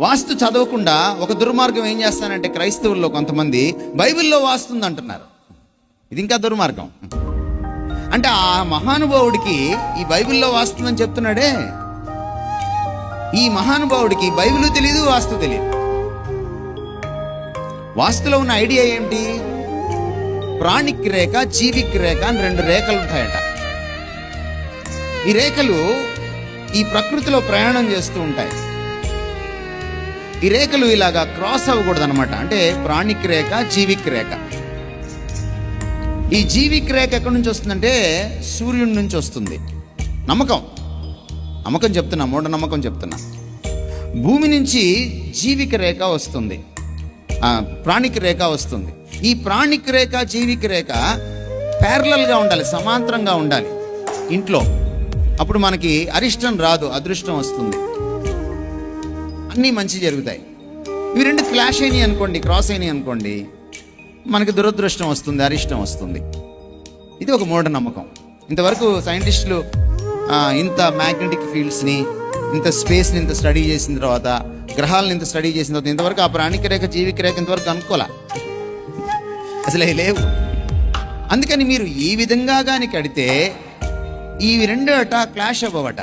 వాస్తు చదవకుండా ఒక దుర్మార్గం ఏం చేస్తానంటే, క్రైస్తవుల్లో కొంతమంది బైబిల్లో వాస్తుంది అంటున్నారు. ఇది ఇంకా దుర్మార్గం. అంటే ఆ మహానుభావుడికి ఈ బైబిల్లో వాస్తుందని చెప్తున్నాడే, ఈ మహానుభావుడికి బైబిల్ తెలియదు, వాస్తు తెలియదు. వాస్తులో ఉన్న ఐడియా ఏమిటి? ప్రాణిక్ రేఖ, జీవిక్ రేఖ అని 2 రేఖలు ఉంటాయట. ఈ రేఖలు ఈ ప్రకృతిలో ప్రయాణం చేస్తూ ఉంటాయి. ఈ రేఖలు ఇలాగా క్రాస్ అవ్వకూడదు అనమాట. అంటే ప్రాణిక్ రేఖ, జీవిక్ రేఖ. ఈ జీవిక్ రేఖ ఎక్కడి నుంచి వస్తుందంటే సూర్యుడి నుంచి వస్తుంది. నమ్మకం చెప్తున్నా, మూఢనమ్మకం చెప్తున్నా. భూమి నుంచి జీవిక రేఖ వస్తుంది, ప్రాణిక రేఖ వస్తుంది. ఈ ప్రాణిక రేఖ, జీవిక రేఖ ప్యారలల్గా ఉండాలి, సమాంతరంగా ఉండాలి ఇంట్లో. అప్పుడు మనకి అరిష్టం రాదు, అదృష్టం వస్తుంది, అన్నీ మంచి జరుగుతాయి. ఇవి 2 క్లాష్ అయినాయి అనుకోండి, క్రాస్ అయినాయి అనుకోండి, మనకి దురదృష్టం వస్తుంది, అరిష్టం వస్తుంది. ఇది ఒక మూఢనమ్మకం. ఇంతవరకు సైంటిస్టులు ఇంత మ్యాగ్నెటిక్ ఫీల్డ్స్ని, ఇంత స్పేస్ని ఇంత స్టడీ చేసిన తర్వాత, గ్రహాలను ఇంత స్టడీ చేసిన తర్వాత, ఇంతవరకు ఆ ప్రాణిక రేఖ, జీవిక రేఖ ఇంతవరకు అనుకోలే, అసలే లేవు. అందుకని మీరు ఈ విధంగా కానీ కడితే ఈ 2 క్లాష్ అవ్వవట.